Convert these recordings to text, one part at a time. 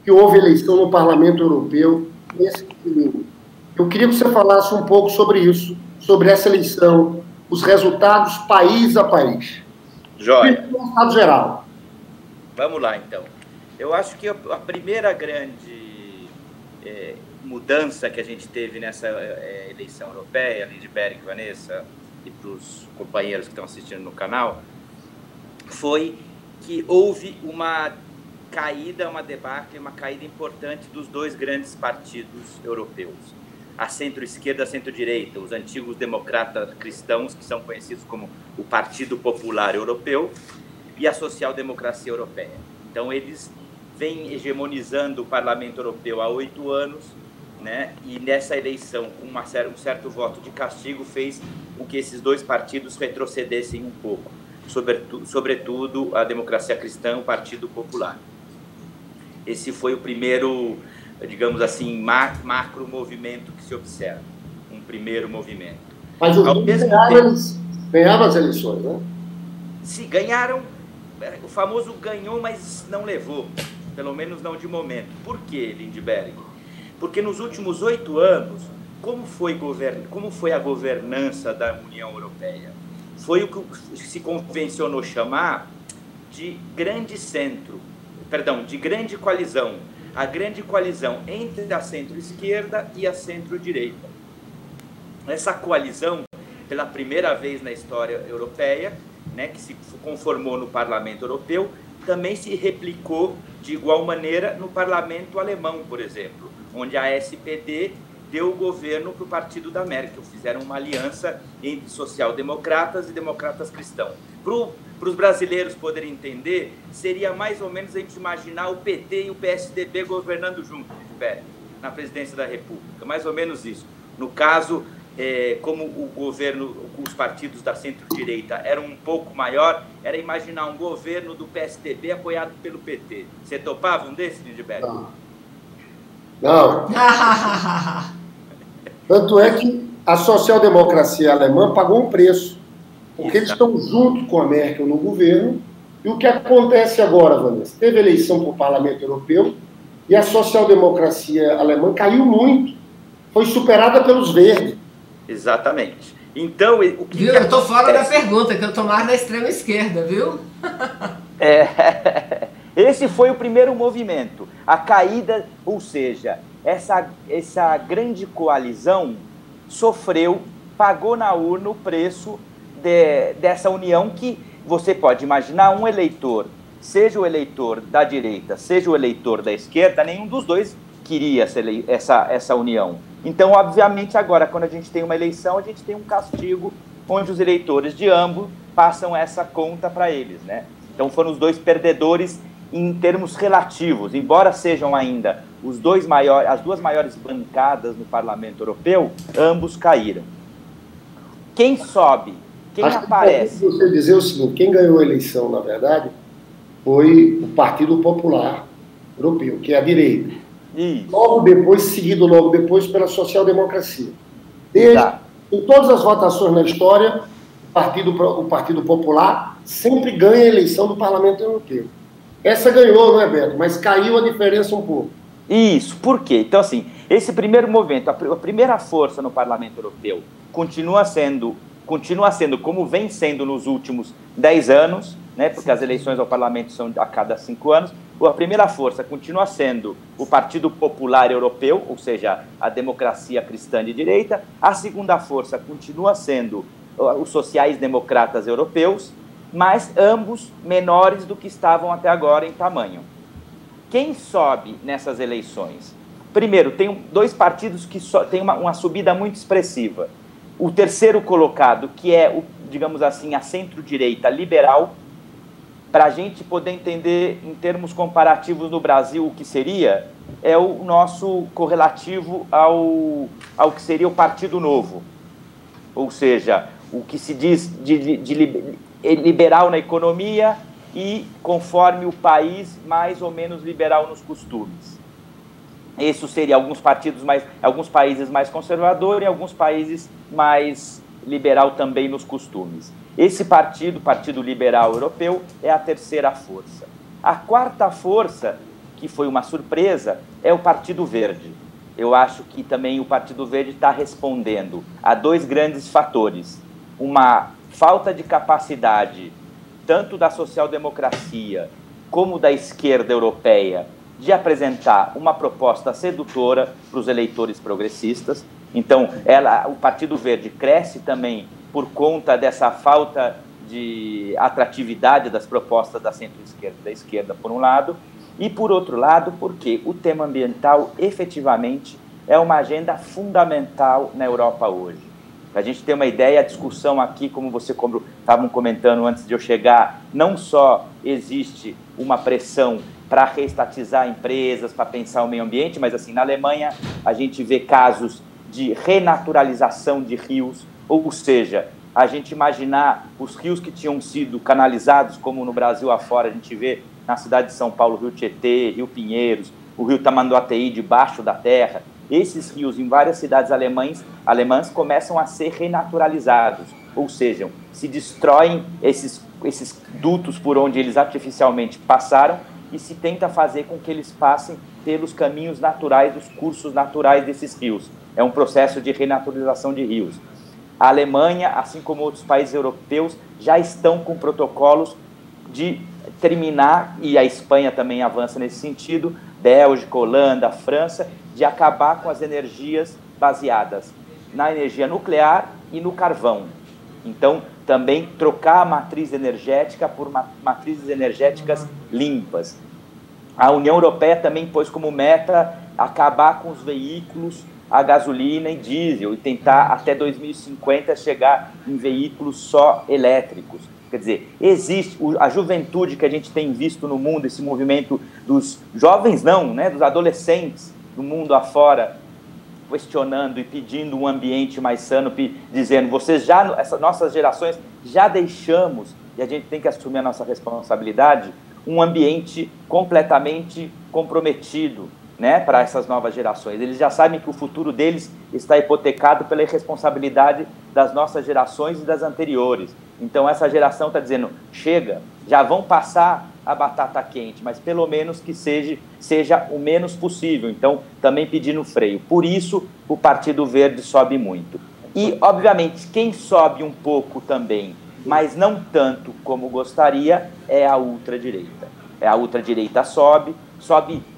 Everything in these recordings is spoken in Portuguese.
que houve eleição no Parlamento Europeu nesse domingo. Eu queria que você falasse um pouco sobre isso, sobre essa eleição, os resultados país a país. Joia. No estado geral. Vamos lá, então. Eu acho que a primeira grande mudança que a gente teve nessa eleição europeia, Lindbergh, Vanessa, e para os companheiros que estão assistindo no canal, foi que houve uma caída, uma debacle, uma caída importante dos dois grandes partidos europeus. A centro-esquerda e a centro-direita, os antigos democratas cristãos, que são conhecidos como o Partido Popular Europeu, e a social-democracia europeia. Então, eles vêm hegemonizando o Parlamento Europeu há 8 anos, né? E nessa eleição, um certo voto de castigo fez com que esses dois partidos retrocedessem um pouco, sobretudo a democracia cristã e o Partido Popular. Esse foi o primeiro, digamos assim, macro movimento que se observa, um primeiro movimento. Mas os dois ganharam as eleições, né? Se ganharam, o famoso ganhou, mas não levou, pelo menos não de momento. Por quê, Lindbergh? Porque nos últimos 8 anos, como foi a governança da União Europeia? Foi o que se convencionou chamar de grande centro, perdão, de grande coalizão. A grande coalizão entre a centro-esquerda e a centro-direita. Essa coalizão, pela primeira vez na história europeia, né, que se conformou no Parlamento Europeu, também se replicou de igual maneira no Parlamento Alemão, por exemplo, onde a SPD deu o governo para o partido da Merkel. Fizeram uma aliança entre social-democratas e democratas cristãos. Para os brasileiros poderem entender, seria mais ou menos a gente imaginar o PT e o PSDB governando juntos, na presidência da República. Mais ou menos isso. No caso, como o governo, os partidos da centro-direita eram um pouco maior, era imaginar um governo do PSDB apoiado pelo PT. Você topava um desses, Lindbergh? Não. Tanto é que a social-democracia alemã pagou um preço, porque eles estão junto com a Merkel no governo. E o que acontece agora, Vanessa? Teve eleição para o Parlamento Europeu e a social-democracia alemã caiu muito. Foi superada pelos verdes. Exatamente. Então, o que viu? Eu estou fora da pergunta, que eu estou mais na extrema esquerda, viu? Esse foi o primeiro movimento. A caída, ou seja, essa grande coalizão pagou na urna o preço dessa união que você pode imaginar um eleitor, seja o eleitor da direita, seja o eleitor da esquerda, nenhum dos dois queria essa união. Então, obviamente, agora, quando a gente tem uma eleição, a gente tem um castigo onde os eleitores de ambos passam essa conta para eles, né? Então, foram os dois perdedores em termos relativos, embora sejam ainda as duas maiores bancadas no Parlamento Europeu, ambos caíram. Quem sobe? Quem aparece? Você dizer o seguinte: quem ganhou a eleição, na verdade, foi o Partido Popular Europeu, que é a direita. Isso. Seguido logo depois pela social-democracia. Em todas as votações na história, o Partido Popular sempre ganha a eleição do Parlamento Europeu. Essa ganhou, não é, Beto? Mas caiu a diferença um pouco. Isso, por quê? Então, assim, esse primeiro movimento, a primeira força no Parlamento Europeu continua sendo como vem sendo nos últimos 10 anos, né, porque as eleições ao Parlamento são a cada 5 anos, a primeira força continua sendo o Partido Popular Europeu, ou seja, a democracia cristã de direita. A segunda força continua sendo os sociais-democratas europeus, mas ambos menores do que estavam até agora em tamanho. Quem sobe nessas eleições? Primeiro, tem dois partidos que têm uma subida muito expressiva. O terceiro colocado, que é, digamos assim, a centro-direita liberal, para a gente poder entender em termos comparativos no Brasil o que seria, é o nosso correlativo ao que seria o Partido Novo. Ou seja, o que se diz de liberal na economia e, conforme o país, mais ou menos liberal nos costumes. Isso seria alguns países mais conservadores e alguns países mais liberal também nos costumes. Esse partido, Partido Liberal Europeu, é a terceira força. A quarta força que foi uma surpresa, é o Partido Verde. Eu acho que também o Partido Verde está respondendo a dois grandes fatores. Uma falta de capacidade, tanto da social-democracia como da esquerda europeia, de apresentar uma proposta sedutora para os eleitores progressistas. Então, o Partido Verde cresce também por conta dessa falta de atratividade das propostas da centro-esquerda e da esquerda, por um lado, e, por outro lado, porque o tema ambiental, efetivamente, é uma agenda fundamental na Europa hoje. Para a gente ter uma ideia, a discussão aqui, como você estavam comentando antes de eu chegar, não só existe uma pressão para reestatizar empresas, para pensar o meio ambiente, mas, assim, na Alemanha, a gente vê casos de renaturalização de rios, ou seja, a gente imaginar os rios que tinham sido canalizados, como no Brasil afora, a gente vê na cidade de São Paulo, Rio Tietê, Rio Pinheiros, o Rio Tamanduateí debaixo da terra. Esses rios, em várias cidades alemãs começam a ser renaturalizados, ou seja, se destroem esses dutos por onde eles artificialmente passaram e se tenta fazer com que eles passem pelos caminhos naturais, dos cursos naturais desses rios. É um processo de renaturalização de rios. A Alemanha, assim como outros países europeus, já estão com protocolos de terminar, e a Espanha também avança nesse sentido, Bélgica, Holanda, França, de acabar com as energias baseadas na energia nuclear e no carvão. Então, também trocar a matriz energética por matrizes energéticas limpas. A União Europeia também pôs como meta acabar com os veículos a gasolina e diesel e tentar até 2050 chegar em veículos só elétricos. Quer dizer, existe a juventude que a gente tem visto no mundo, esse movimento dos jovens não, né, dos adolescentes do mundo afora, questionando e pedindo um ambiente mais sano, dizendo, essas nossas gerações já deixamos, e a gente tem que assumir a nossa responsabilidade, um ambiente completamente comprometido, né, para essas novas gerações. Eles já sabem que o futuro deles está hipotecado pela irresponsabilidade das nossas gerações e das anteriores. Então essa geração está dizendo, chega, já vão passar a batata quente, mas pelo menos que seja o menos possível. Então também pedindo freio. Por isso o Partido Verde sobe muito. E, obviamente, quem sobe um pouco também, mas não tanto como gostaria, é a ultradireita. A ultradireita sobe,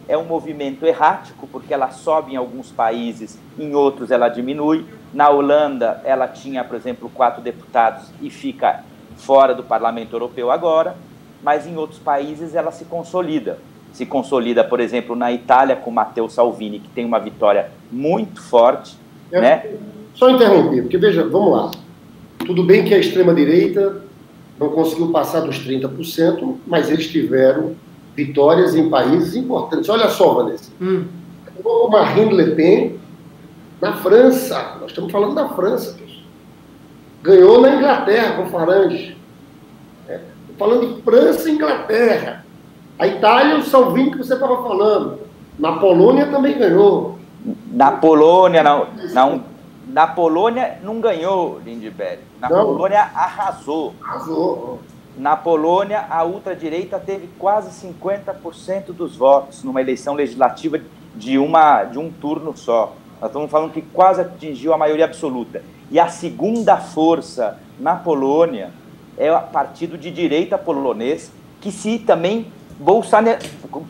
é um movimento errático, porque ela sobe em alguns países, em outros ela diminui. Na Holanda, ela tinha, por exemplo, 4 deputados e fica fora do Parlamento Europeu agora, mas em outros países ela se consolida. Se consolida, por exemplo, na Itália, com Matteo Salvini, que tem uma vitória muito forte. Né? Só interromper, porque, veja, vamos lá. Tudo bem que a extrema-direita não conseguiu passar dos 30%, mas eles tiveram vitórias em países importantes. Olha só, Vanessa. O Marine Le Pen, na França, nós estamos falando da França, ganhou na Inglaterra com Farage. Estou falando de França e Inglaterra. A Itália, o Salvini que você estava falando. Na Polônia também ganhou. Na Polônia, na Polônia não ganhou, Lindbergh. Polônia arrasou. Na Polônia, a ultradireita teve quase 50% dos votos numa eleição legislativa de um turno só. Nós estamos falando que quase atingiu a maioria absoluta. E a segunda força na Polônia é o partido de direita polonês, que também Bolsonaro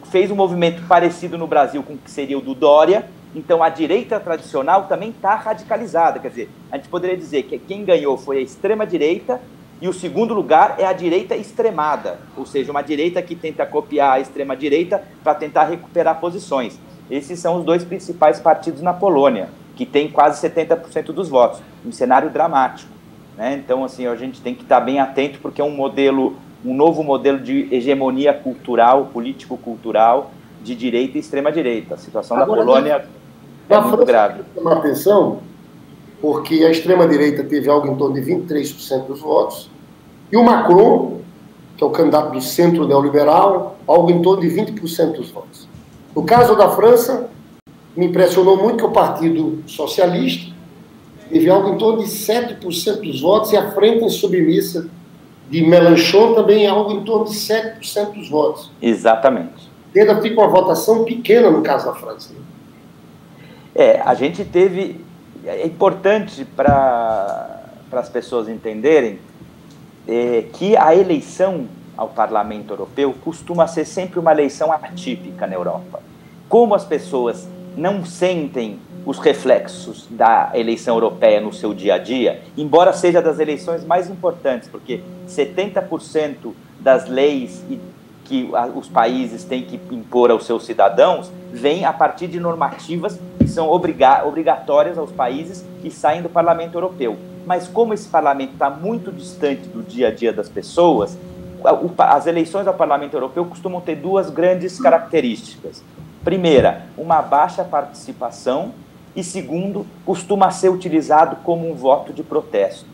fez um movimento parecido no Brasil com o que seria o do Dória. Então a direita tradicional também está radicalizada. Quer dizer, a gente poderia dizer que quem ganhou foi a extrema-direita, e o segundo lugar é a direita extremada, ou seja, uma direita que tenta copiar a extrema-direita para tentar recuperar posições. Esses são os dois principais partidos na Polônia, que tem quase 70% dos votos, um cenário dramático. Né? Então, assim, a gente tem que estar bem atento, porque é um novo modelo de hegemonia cultural, político-cultural, de direita e extrema-direita. A situação da Polônia é muito grave. Uma atenção, porque a extrema-direita teve algo em torno de 23% dos votos, e o Macron, que é o candidato do centro neoliberal, algo em torno de 20% dos votos. No caso da França, me impressionou muito que o Partido Socialista teve algo em torno de 7% dos votos, e a Frente Insubmissa de Mélenchon também algo em torno de 7% dos votos. Exatamente. ainda fica uma votação pequena no caso da França. A gente teve... É importante para as pessoas entenderem que a eleição ao Parlamento Europeu costuma ser sempre uma eleição atípica na Europa. Como as pessoas não sentem os reflexos da eleição europeia no seu dia a dia, embora seja das eleições mais importantes, porque 70% das leis que os países têm que impor aos seus cidadãos vem a partir de normativas que são obrigatórias aos países que saem do Parlamento Europeu. Mas como esse parlamento está muito distante do dia a dia das pessoas, as eleições ao Parlamento Europeu costumam ter duas grandes características. Primeira, uma baixa participação, e segundo, costuma ser utilizado como um voto de protesto.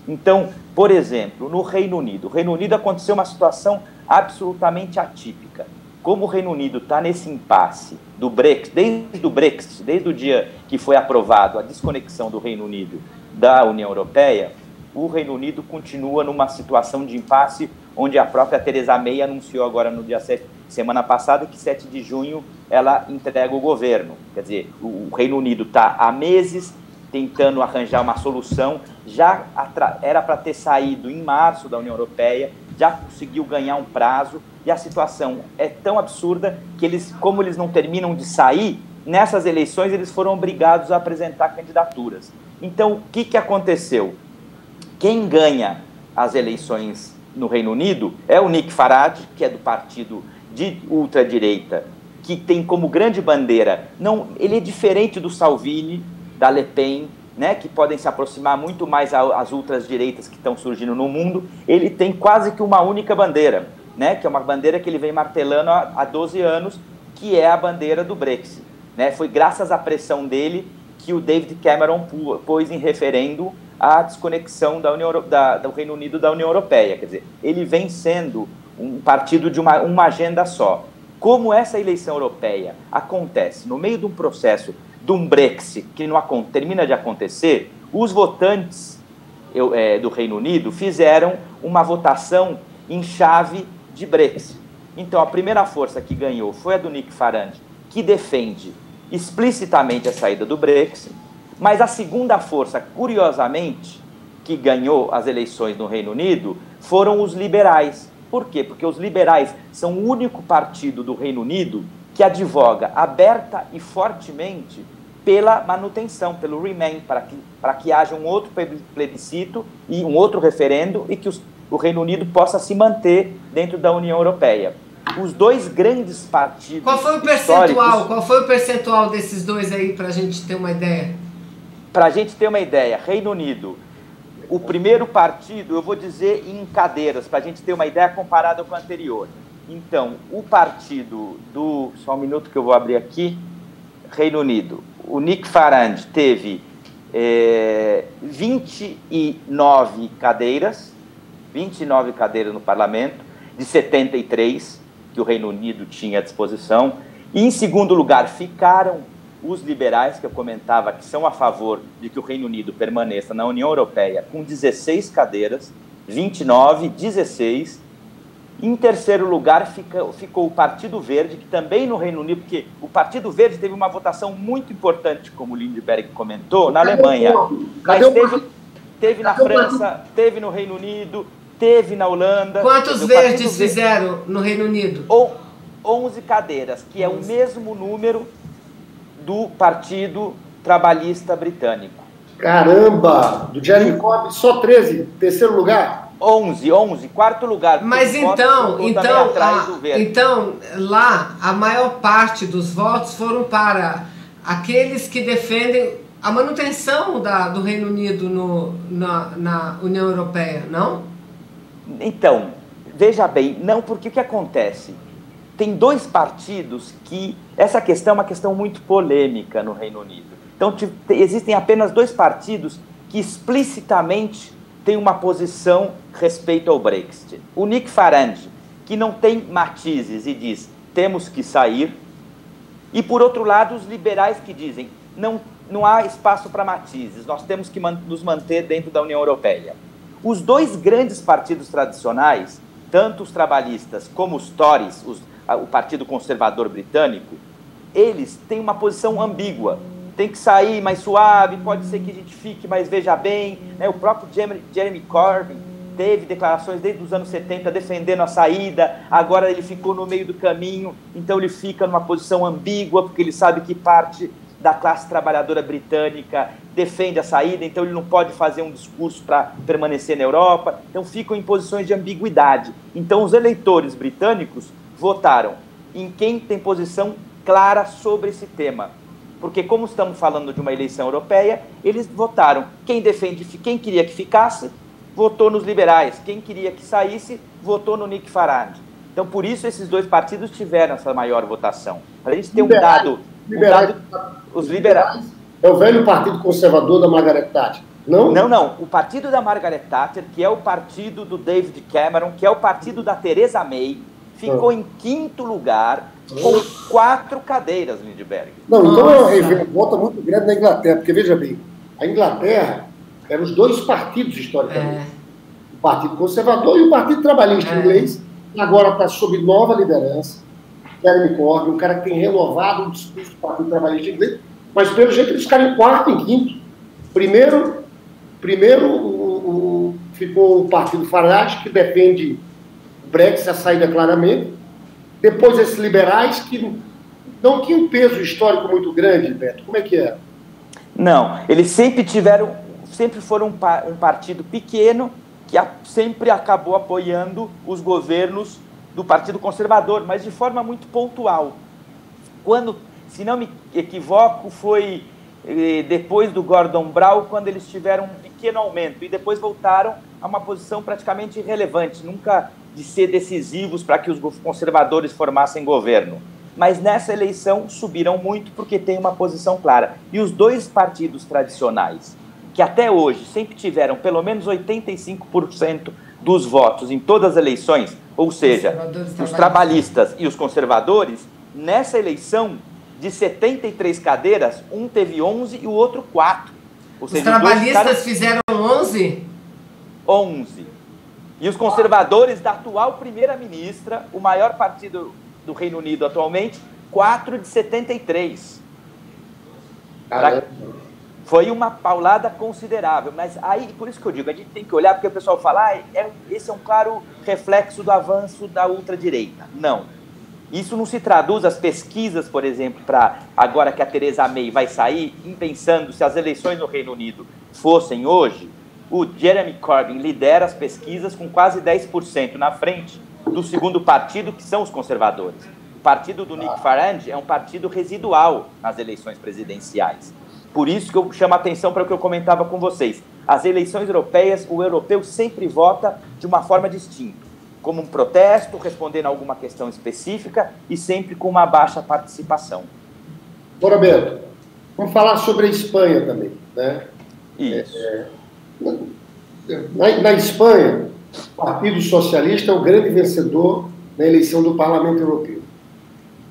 Então, por exemplo, no Reino Unido aconteceu uma situação absolutamente atípica. Como o Reino Unido está nesse impasse do Brexit, desde o dia que foi aprovado a desconexão do Reino Unido da União Europeia, o Reino Unido continua numa situação de impasse, onde a própria Theresa May anunciou agora no dia 7, semana passada, que 7 de junho ela entrega o governo. Quer dizer, o Reino Unido está há meses tentando arranjar uma solução, era para ter saído em março da União Europeia, já conseguiu ganhar um prazo, e a situação é tão absurda que como eles não terminam de sair, nessas eleições eles foram obrigados a apresentar candidaturas. Então, o que aconteceu? Quem ganha as eleições no Reino Unido é o Nick Farage, que é do partido de ultradireita, que tem como grande bandeira, ele é diferente do Salvini, da Le Pen, né, que podem se aproximar muito mais às ultradireitas que estão surgindo no mundo. Ele tem quase que uma única bandeira, né, que é uma bandeira que ele vem martelando há 12 anos, que é a bandeira do Brexit. Né? Foi graças à pressão dele que o David Cameron pôs em referendo a desconexão do Reino Unido da União Europeia. Quer dizer, ele vem sendo um partido de uma agenda só. Como essa eleição europeia acontece no meio de um processo de um Brexit que não termina de acontecer, os votantes do Reino Unido fizeram uma votação em chave de Brexit. Então, a primeira força que ganhou foi a do Nick Farage, que defende explicitamente a saída do Brexit, mas a segunda força, curiosamente, que ganhou as eleições no Reino Unido foram os liberais. Por quê? Porque os liberais são o único partido do Reino Unido que advoga aberta e fortemente pela manutenção, pelo Remain, para que haja um outro plebiscito e um outro referendo e que o Reino Unido possa se manter dentro da União Europeia. Os dois grandes partidos Qual foi o percentual desses dois aí, para a gente ter uma ideia? Para a gente ter uma ideia, Reino Unido, o primeiro partido, eu vou dizer em cadeiras, para a gente ter uma ideia comparada com o anterior. Então, o partido só um minuto que eu vou abrir aqui, Reino Unido, o Nick Farage teve 29 cadeiras no parlamento, de 73 que o Reino Unido tinha à disposição. E, em segundo lugar, ficaram os liberais, que eu comentava, que são a favor de que o Reino Unido permaneça na União Europeia, com 16 cadeiras, 29, 16. Em terceiro lugar ficou o Partido Verde, que também no Reino Unido, porque o Partido Verde teve uma votação muito importante, como o Lindbergh comentou, na Alemanha. Mas teve na França, teve no Reino Unido, teve na Holanda. Quantos verdes fizeram no Reino Unido? 11 cadeiras, que é o mesmo número do Partido Trabalhista Britânico. Caramba! Do Jeremy Corbyn, só 13. Terceiro lugar? 11, quarto lugar. Mas então, lá, a maior parte dos votos foram para aqueles que defendem a manutenção do Reino Unido na União Europeia, não? Então, veja bem, não, porque o que acontece? Tem dois partidos que... Essa questão é uma questão muito polêmica no Reino Unido. Então, existem apenas dois partidos que explicitamente têm uma posição respeito ao Brexit. O Nick Farage, que não tem matizes e diz, temos que sair. E, por outro lado, os liberais que dizem, não há espaço para matizes, nós temos que nos manter dentro da União Europeia. Os dois grandes partidos tradicionais, tanto os trabalhistas como os Tories, o Partido Conservador Britânico, eles têm uma posição ambígua. Tem que sair mais suave, pode ser que a gente fique, mas veja bem, né? O próprio Jeremy Corbyn teve declarações desde os anos 70 defendendo a saída, agora ele ficou no meio do caminho, então ele fica numa posição ambígua, porque ele sabe que parte da classe trabalhadora britânica defende a saída, então ele não pode fazer um discurso para permanecer na Europa, então ficam em posições de ambiguidade. Então os eleitores britânicos votaram em quem tem posição clara sobre esse tema. Porque como estamos falando de uma eleição europeia, eles votaram. Quem queria que ficasse, votou nos liberais. Quem queria que saísse, votou no Nick Farage. Então, por isso, esses dois partidos tiveram essa maior votação. A gente tem os liberais. É o velho Partido Conservador da Margaret Thatcher, não? Não. O partido da Margaret Thatcher, que é o partido do David Cameron, que é o partido da Theresa May, ficou em 5º lugar, com 4 cadeiras, Lindbergh. Não, então é uma revolta muito grande na Inglaterra, porque, veja bem, a Inglaterra eram os dois partidos, historicamente. O Partido Conservador e o Partido Trabalhista inglês, que agora está sob nova liderança. Jeremy Corbyn, um cara que tem renovado o discurso do Partido Trabalhista inglês, mas, pelo jeito, eles ficaram em 4º e 5º. Primeiro ficou o Partido Farage, que defende o Brexit, a saída claramente. Depois esses liberais que não tinham um peso histórico muito grande, Beto. Como é que é? Não, eles sempre foram um partido pequeno que sempre acabou apoiando os governos do Partido Conservador, mas de forma muito pontual. Quando, se não me equivoco, foi depois do Gordon Brown, quando eles tiveram um pequeno aumento e depois voltaram a uma posição praticamente irrelevante, nunca de ser decisivos para que os conservadores formassem governo. Mas nessa eleição subiram muito porque tem uma posição clara. E os dois partidos tradicionais, que até hoje sempre tiveram pelo menos 85% dos votos em todas as eleições, ou seja, os trabalhistas e os conservadores, nessa eleição, de 73 cadeiras, um teve 11 e o outro 4. Ou seja, os trabalhistas fizeram 11? 11. E os conservadores da atual primeira-ministra, o maior partido do Reino Unido atualmente, 4 de 73. Foi uma paulada considerável, mas aí, por isso que eu digo, a gente tem que olhar, porque o pessoal fala, esse é um claro reflexo do avanço da ultradireita. Não. Isso não se traduz, as pesquisas, por exemplo, para agora que a Theresa May vai sair, pensando se as eleições no Reino Unido fossem hoje, o Jeremy Corbyn lidera as pesquisas com quase 10% na frente do segundo partido, que são os conservadores. O partido do Nick Farage é um partido residual nas eleições presidenciais. Por isso que eu chamo a atenção para o que eu comentava com vocês. As eleições europeias, o europeu sempre vota de uma forma distinta, como um protesto, respondendo a alguma questão específica e sempre com uma baixa participação. Bora, Beto, vamos falar sobre a Espanha também, né? Isso. Na Espanha, o Partido Socialista é o grande vencedor na eleição do Parlamento Europeu.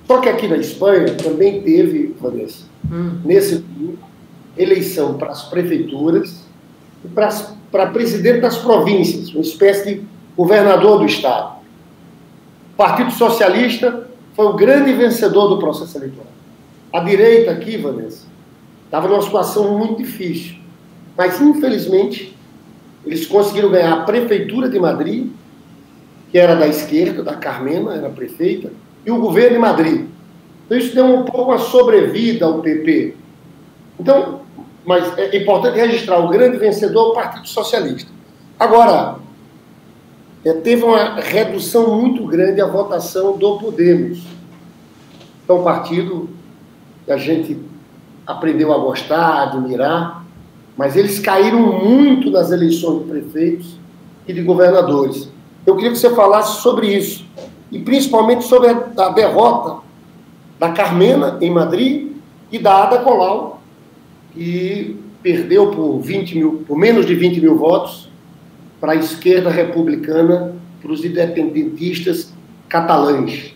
Só que aqui na Espanha também teve, Vanessa, nesse domingo, eleição para as prefeituras e para presidente das províncias, uma espécie de governador do Estado. O Partido Socialista foi o grande vencedor do processo eleitoral. A direita aqui, Vanessa, estava numa situação muito difícil. Mas, infelizmente, eles conseguiram ganhar a Prefeitura de Madrid, que era da esquerda, da Carmena, era prefeita, e o governo de Madrid. Então, isso deu um pouco uma sobrevida ao PP. Então, mas é importante registrar, o grande vencedor é o Partido Socialista. Agora, teve uma redução muito grande a votação do Podemos. É um partido que a gente aprendeu a gostar, a admirar, mas eles caíram muito nas eleições de prefeitos e de governadores. Eu queria que você falasse sobre isso, e principalmente sobre a derrota da Carmena, em Madrid, e da Ada Colau, que perdeu por menos de 20 mil votos para a esquerda republicana, para os independentistas catalães.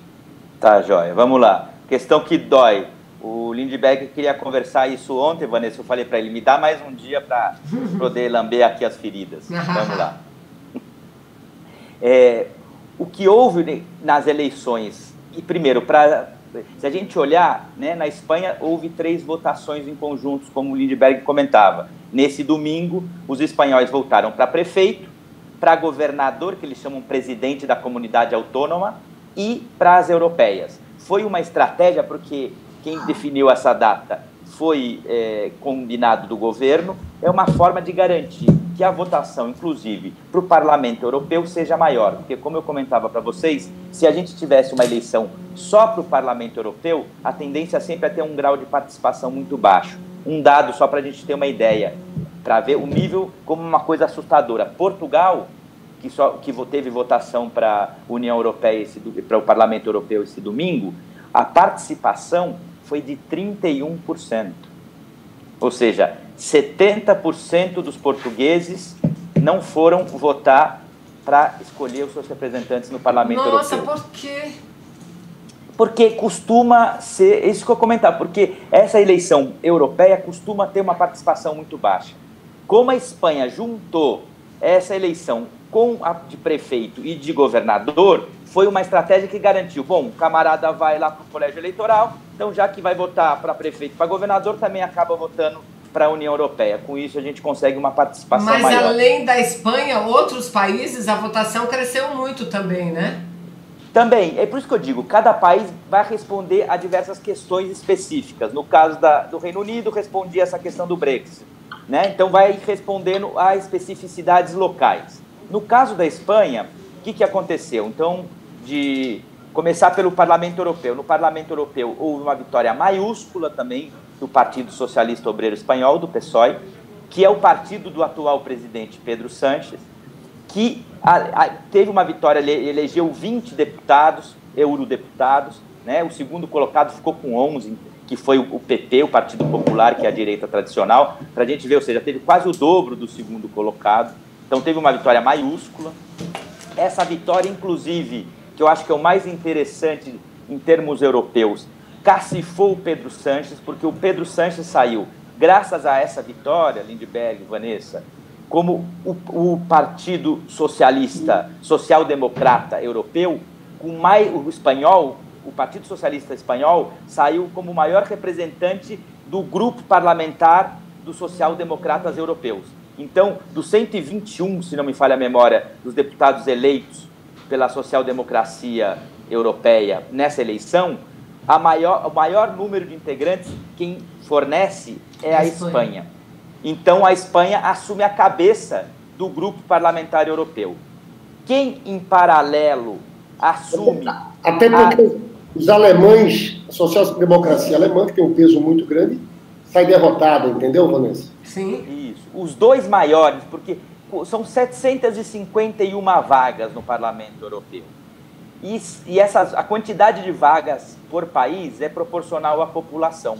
Tá, joia. Vamos lá. Questão que dói. O Lindbergh queria conversar isso ontem, Vanessa. Eu falei para ele, me dá mais um dia para poder lamber aqui as feridas. Vamos lá. O que houve nas eleições primeiro, se a gente olhar, né, na Espanha houve 3 votações em conjuntos, como o Lindbergh comentava. Nesse domingo, os espanhóis votaram para prefeito, para governador, que eles chamam presidente da comunidade autônoma, e para as europeias. Foi uma estratégia porque quem definiu essa data foi combinado do governo, é uma forma de garantir que a votação, inclusive, para o Parlamento Europeu seja maior. Porque, como eu comentava para vocês, se a gente tivesse uma eleição só para o Parlamento Europeu, a tendência sempre é ter um grau de participação muito baixo. Um dado só para a gente ter uma ideia, para ver o nível como uma coisa assustadora. Portugal, que teve votação para a União Europeia, para o Parlamento Europeu esse domingo, a participação foi de 31%. Ou seja, 70% dos portugueses não foram votar para escolher os seus representantes no Parlamento Europeu. Nossa, por quê? Porque costuma ser, isso que eu comentava, porque essa eleição europeia costuma ter uma participação muito baixa. Como a Espanha juntou essa eleição com a de prefeito e de governador, foi uma estratégia que garantiu, bom, o camarada vai lá para o colégio eleitoral, então já que vai votar para prefeito e para governador, também acaba votando para a União Europeia. Com isso a gente consegue uma participação maior. Mas além da Espanha, outros países, a votação cresceu muito também, né? Também, é por isso que eu digo, cada país vai responder a diversas questões específicas. No caso do Reino Unido, respondia essa questão do Brexit, né? Então vai respondendo a especificidades locais. No caso da Espanha, o que aconteceu? Então, de começar pelo Parlamento Europeu. No Parlamento Europeu houve uma vitória maiúscula também do Partido Socialista Obreiro Espanhol, do PSOE, que é o partido do atual presidente Pedro Sánchez, que teve uma vitória, ele elegeu 20 deputados, eurodeputados, né? O segundo colocado ficou com 11, que foi o PP, o Partido Popular, que é a direita tradicional, para a gente ver, ou seja, teve quase o dobro do segundo colocado, então teve uma vitória maiúscula. Essa vitória, inclusive, que eu acho que é o mais interessante em termos europeus, cacifou o Pedro Sánchez, porque o Pedro Sánchez saiu, graças a essa vitória, Lindbergh, Vanessa, como o Partido Socialista, Social-Democrata Europeu, o Partido Socialista Espanhol saiu como o maior representante do grupo parlamentar dos social-democratas europeus. Então, dos 121, se não me falha a memória, dos deputados eleitos pela social-democracia europeia nessa eleição, o maior número de integrantes, quem fornece é a Espanha. Então, a Espanha assume a cabeça do grupo parlamentar europeu. Quem, em paralelo, assume... Até porque os alemães, a social-democracia alemã, que tem um peso muito grande, sai derrotada, entendeu, Vanessa? Sim. Isso. Os dois maiores, porque são 751 vagas no Parlamento Europeu. E a quantidade de vagas por país é proporcional à população.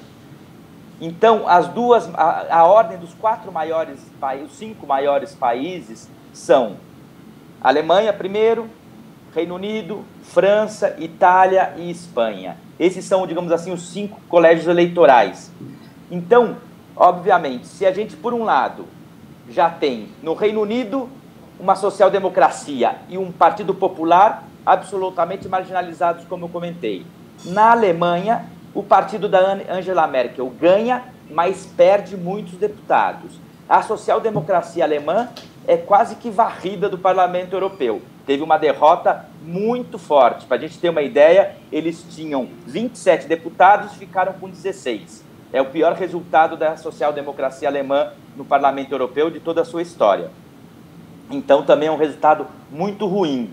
Então, a ordem dos 4 maiores países, os 5 maiores países são Alemanha primeiro, Reino Unido, França, Itália e Espanha. Esses são, digamos assim, os 5 colégios eleitorais. Então, obviamente, se a gente, por um lado, já tem no Reino Unido uma social-democracia e um partido popular absolutamente marginalizados, como eu comentei. Na Alemanha, o partido da Angela Merkel ganha, mas perde muitos deputados. A social-democracia alemã é quase que varrida do Parlamento Europeu. Teve uma derrota muito forte. Para a gente ter uma ideia, eles tinham 27 deputados e ficaram com 16. É o pior resultado da social-democracia alemã no Parlamento Europeu de toda a sua história. Então, também é um resultado muito ruim.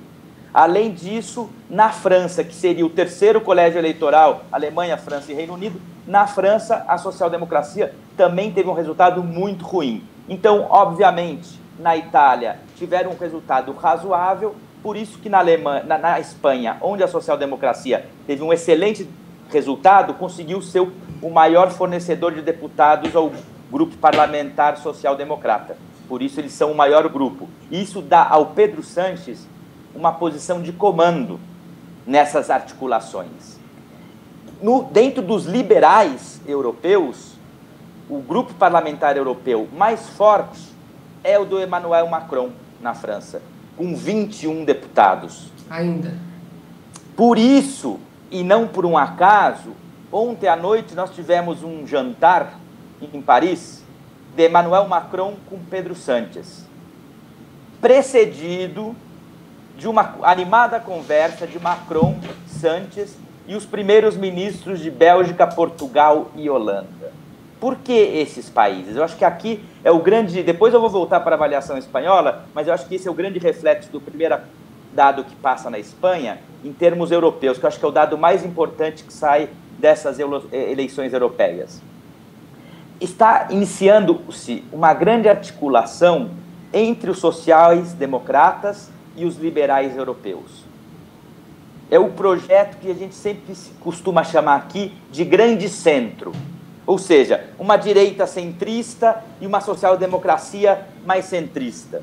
Além disso, na França, que seria o terceiro colégio eleitoral, Alemanha, França e Reino Unido, na França, a social-democracia também teve um resultado muito ruim. Então, obviamente, na Itália, tiveram um resultado razoável, por isso que na Espanha, onde a social-democracia teve um excelente resultado, conseguiu ser o maior fornecedor de deputados ao grupo parlamentar social-democrata. Por isso, eles são o maior grupo. Isso dá ao Pedro Sánchez uma posição de comando nessas articulações. Dentro dos liberais europeus, o grupo parlamentar europeu mais forte é o do Emmanuel Macron, na França, com 21 deputados. Ainda. Por isso e não por um acaso, ontem à noite nós tivemos um jantar em Paris de Emmanuel Macron com Pedro Sánchez, precedido de uma animada conversa de Macron, Sánchez e os primeiros ministros de Bélgica, Portugal e Holanda. Por que esses países? Eu acho que aqui é o grande... Depois eu vou voltar para a avaliação espanhola, mas eu acho que esse é o grande reflexo do primeiro dado que passa na Espanha, em termos europeus, que eu acho que é o dado mais importante que sai dessas eleições europeias. Está iniciando-se uma grande articulação entre os sociais-democratas e os liberais europeus. É o projeto que a gente sempre costuma chamar aqui de grande centro, ou seja, uma direita centrista e uma social-democracia mais centrista,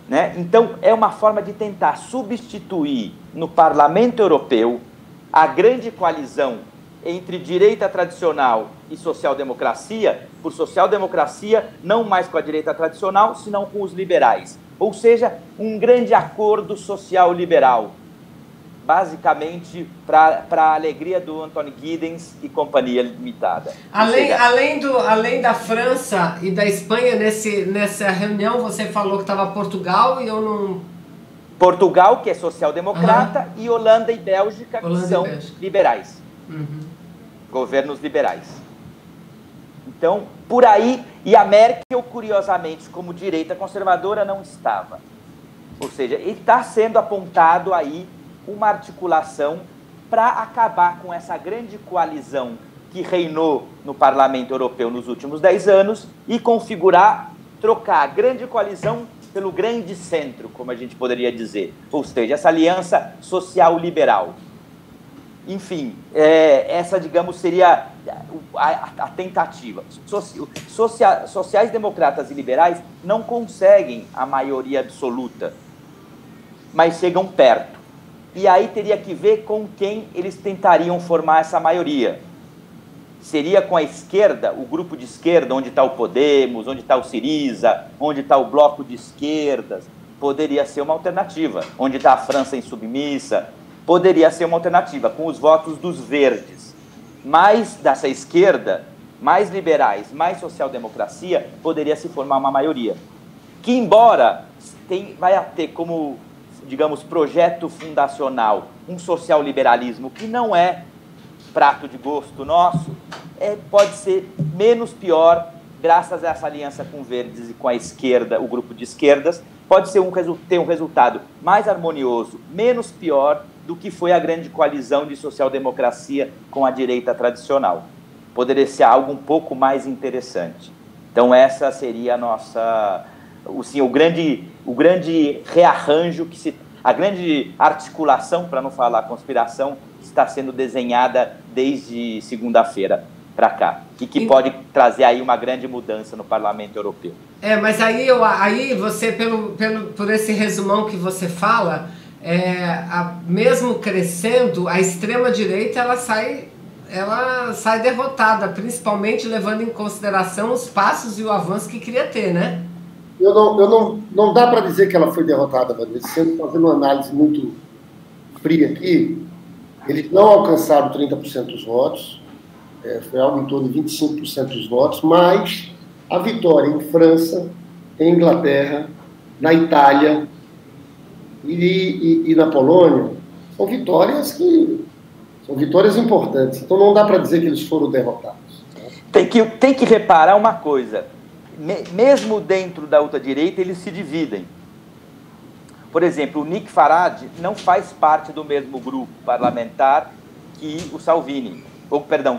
né? Então, é uma forma de tentar substituir no Parlamento Europeu a grande coalizão entre direita tradicional e social-democracia, por social-democracia não mais com a direita tradicional, senão com os liberais. Ou seja, um grande acordo social-liberal, basicamente para a alegria do Anthony Giddens e companhia limitada. Além da França e da Espanha, nessa reunião você falou que estava Portugal e eu não... Portugal, que é social-democrata, e Holanda e Bélgica, que são liberais. Governos liberais. Então, por aí, e a Merkel, curiosamente, como direita conservadora, não estava. Ou seja, está sendo apontado aí uma articulação para acabar com essa grande coalizão que reinou no Parlamento Europeu nos últimos 10 anos e configurar, trocar a grande coalizão pelo grande centro, como a gente poderia dizer. Ou seja, essa aliança social-liberal. Enfim, essa, digamos, seria a tentativa. Sociais-democratas e liberais não conseguem a maioria absoluta, mas chegam perto. E aí teria que ver com quem eles tentariam formar essa maioria. Seria com a esquerda, o grupo de esquerda, onde está o Podemos, onde está o Syriza, onde está o bloco de esquerdas, poderia ser uma alternativa. Onde está a França insubmissa, poderia ser uma alternativa, com os votos dos verdes. Mais dessa esquerda, mais liberais, mais social-democracia, poderia se formar uma maioria. Que, embora vai ter como, digamos, projeto fundacional um social-liberalismo que não é prato de gosto nosso, pode ser menos pior, graças a essa aliança com verdes e com a esquerda, o grupo de esquerdas, pode ser ter um resultado mais harmonioso, menos pior do que foi a grande coalizão de social-democracia com a direita tradicional. Poderia ser algo um pouco mais interessante. Então essa seria a nossa... o grande rearranjo, a grande articulação, para não falar conspiração, está sendo desenhada desde segunda-feira para cá, e que pode trazer aí uma grande mudança no Parlamento Europeu. Mas aí você, por esse resumão que você fala, mesmo crescendo, a extrema-direita ela sai derrotada, principalmente levando em consideração os passos e o avanço que queria ter, né? Não dá para dizer que ela foi derrotada, Vanessa. Fazendo uma análise muito fria aqui, eles não alcançaram 30% dos votos, foi algo em torno de 25% dos votos, mas a vitória em França, em Inglaterra, na Itália e na Polônia são vitórias importantes. Então não dá para dizer que eles foram derrotados. Tem que reparar uma coisa. Mesmo dentro da ultradireita, eles se dividem. Por exemplo, o Nick Farage não faz parte do mesmo grupo parlamentar que o Salvini,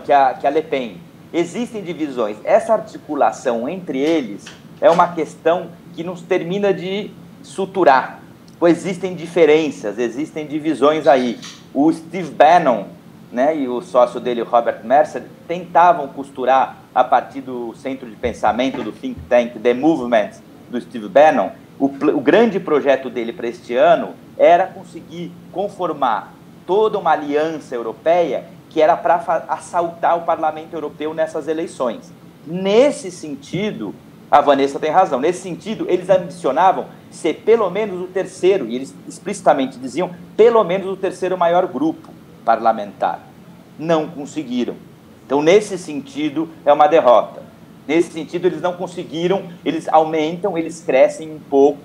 que a Le Pen. Existem divisões. Essa articulação entre eles é uma questão que nos termina de suturar, pois existem diferenças, existem divisões aí. O Steve Bannon, né, e o sócio dele, o Robert Mercer, tentavam costurar, a partir do centro de pensamento do think tank The Movement, do Steve Bannon, o grande projeto dele para este ano era conseguir conformar toda uma aliança europeia que era para assaltar o Parlamento Europeu nessas eleições. Nesse sentido, a Vanessa tem razão, nesse sentido, eles ambicionavam ser pelo menos o terceiro, e eles explicitamente diziam, pelo menos o terceiro maior grupo. parlamentar. Não conseguiram. Então, nesse sentido, é uma derrota. Nesse sentido, eles não conseguiram, eles aumentam, eles crescem um pouco,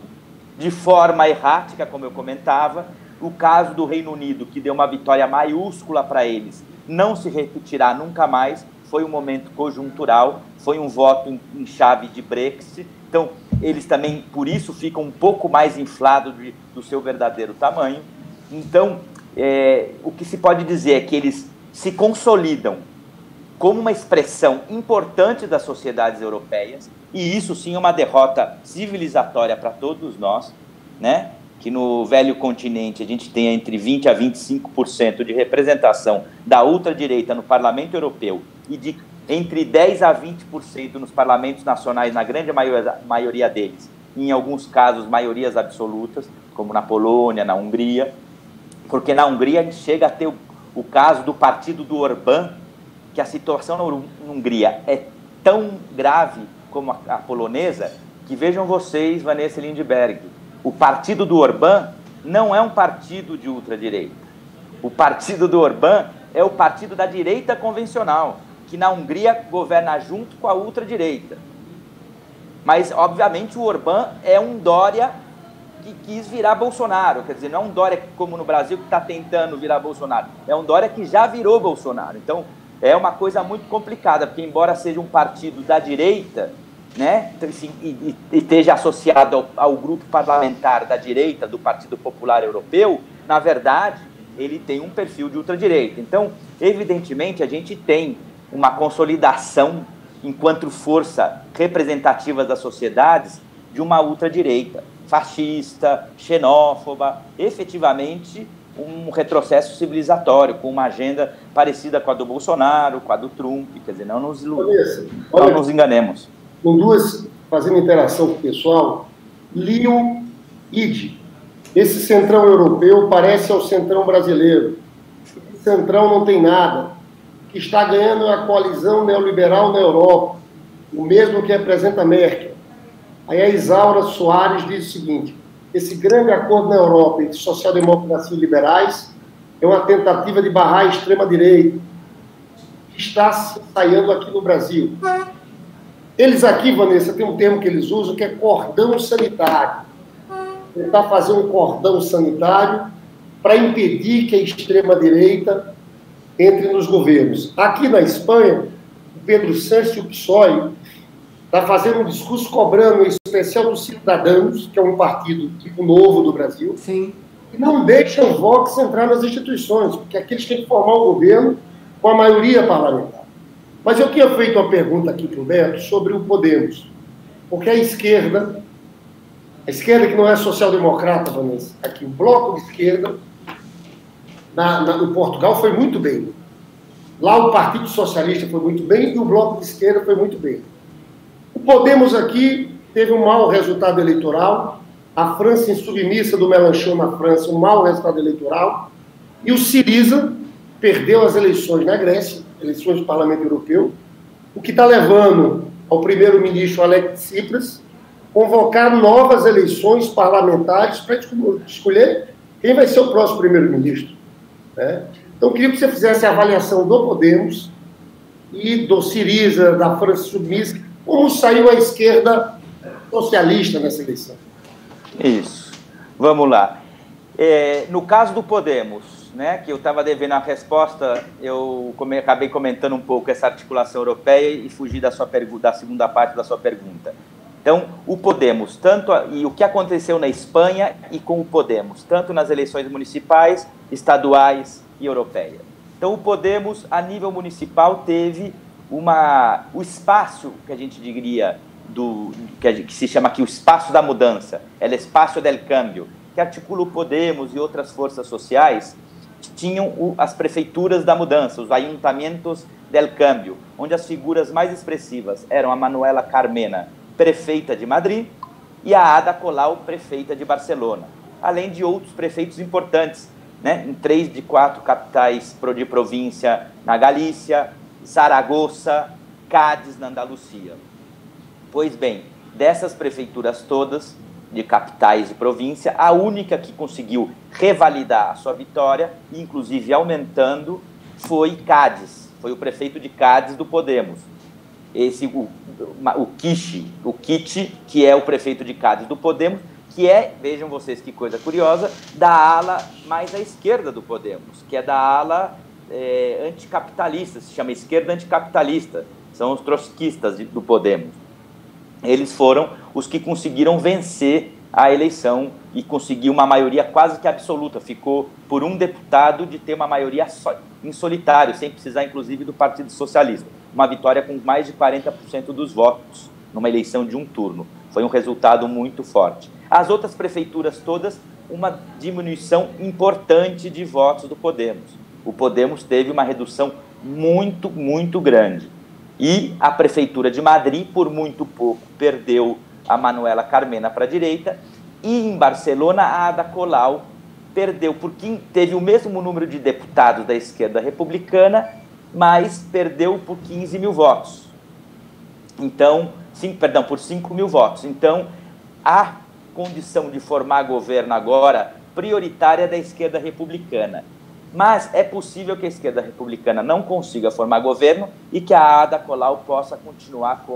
de forma errática, como eu comentava. O caso do Reino Unido, que deu uma vitória maiúscula para eles, não se repetirá nunca mais, foi um momento conjuntural, foi um voto em chave de Brexit. Então, eles também, por isso, ficam um pouco mais inflados do seu verdadeiro tamanho. Então, o que se pode dizer é que eles se consolidam como uma expressão importante das sociedades europeias, e isso sim é uma derrota civilizatória para todos nós, né? Que no velho continente a gente tem entre 20% a 25% de representação da ultradireita no Parlamento Europeu e de entre 10% a 20% nos parlamentos nacionais, na grande maioria deles, e em alguns casos maiorias absolutas, como na Polônia, na Hungria, porque na Hungria a gente chega a ter o caso do partido do Orbán, que a situação na Hungria é tão grave como a polonesa, que vejam vocês, Vanessa Lindbergh, o partido do Orbán não é um partido de ultradireita. O partido do Orbán é o partido da direita convencional, que na Hungria governa junto com a ultradireita. Mas, obviamente, o Orbán é um Dória que quis virar Bolsonaro. Quer dizer, não é um Dória como no Brasil que está tentando virar Bolsonaro. É um Dória que já virou Bolsonaro. Então, é uma coisa muito complicada, porque embora seja um partido da direita, né, assim, e esteja associado ao grupo parlamentar da direita do Partido Popular Europeu, na verdade, ele tem um perfil de ultradireita. Então, evidentemente, a gente tem uma consolidação, enquanto força representativa das sociedades, de uma ultradireita, fascista, xenófoba, efetivamente um retrocesso civilizatório, com uma agenda parecida com a do Bolsonaro, com a do Trump, quer dizer, não nos enganemos. Com duas, fazendo interação com o pessoal, Leon Ide. Esse centrão europeu parece ao centrão brasileiro. Esse centrão não tem nada. O que está ganhando é a coalizão neoliberal na Europa, o mesmo que representa Merkel. Aí a Isaura Soares diz o seguinte: esse grande acordo na Europa entre social-democracia e liberais é uma tentativa de barrar a extrema-direita, que está se ensaiando aqui no Brasil. Eles aqui, Vanessa, tem um termo que eles usam que é cordão sanitário. Tentar fazer um cordão sanitário para impedir que a extrema-direita entre nos governos. Aqui na Espanha, o Pedro Sánchez e o PSOE está fazendo um discurso cobrando, em especial dos Cidadãos, que é um partido tipo novo do Brasil, sim, e não deixam o Vox entrar nas instituições, porque aqui eles têm que formar o governo com a maioria parlamentar. Mas eu tinha feito uma pergunta aqui para o Beto sobre o Podemos, porque a esquerda que não é social-democrata, Vanessa, aqui o bloco de esquerda, no Portugal foi muito bem. Lá o Partido Socialista foi muito bem e o bloco de esquerda foi muito bem. O Podemos aqui teve um mau resultado eleitoral, a França insubmissa do Mélenchon na França, um mau resultado eleitoral, e o Syriza perdeu as eleições na Grécia, eleições do Parlamento Europeu, o que está levando ao primeiro-ministro Alex Tsipras convocar novas eleições parlamentares para escolher quem vai ser o próximo primeiro-ministro, né? Então, eu queria que você fizesse a avaliação do Podemos e do Syriza, da França submissa, como saiu a esquerda socialista nessa eleição. Isso. Vamos lá. No caso do Podemos, né, que eu estava devendo a resposta, eu acabei comentando um pouco essa articulação europeia e fugi da segunda parte da sua pergunta. Então, o Podemos, e o que aconteceu na Espanha e com o Podemos, tanto nas eleições municipais, estaduais e europeias. Então, o Podemos, a nível municipal, teve o espaço, que a gente diria, que se chama aqui o espaço da mudança, el espacio del cambio, que articula o Podemos e outras forças sociais, tinham as prefeituras da mudança, os ayuntamientos del cambio, onde as figuras mais expressivas eram a Manuela Carmena, prefeita de Madrid, e a Ada Colau, prefeita de Barcelona, além de outros prefeitos importantes, né, em 3 de 4 capitais de província na Galícia, Zaragoza, Cádiz, na Andalucia. Pois bem, dessas prefeituras todas, de capitais de província. A única que conseguiu revalidar a sua vitória, inclusive aumentando, foi Cádiz. Foi o prefeito de Cádiz do Podemos. O Kishi, que é o prefeito de Cádiz do Podemos, que é, vejam vocês que coisa curiosa, da ala mais à esquerda do Podemos, que é da ala anticapitalista, se chama esquerda anticapitalista, são os trotskistas do Podemos. Eles foram os que conseguiram vencer a eleição e conseguir uma maioria quase que absoluta. Ficou por um deputado de ter uma maioria em solitário, sem precisar, inclusive, do Partido Socialista. Uma vitória com mais de 40% dos votos numa eleição de um turno. Foi um resultado muito forte. As outras prefeituras todas, uma diminuição importante de votos do Podemos. O Podemos teve uma redução muito, muito grande. E a Prefeitura de Madrid, por muito pouco, perdeu a Manuela Carmena para a direita, e em Barcelona a Ada Colau perdeu, porque teve o mesmo número de deputados da esquerda republicana, mas perdeu por 15 mil votos. Então, por 5 mil votos. Então, a condição de formar governo agora prioritária da esquerda republicana. Mas é possível que a esquerda republicana não consiga formar governo e que a Ada Colau possa continuar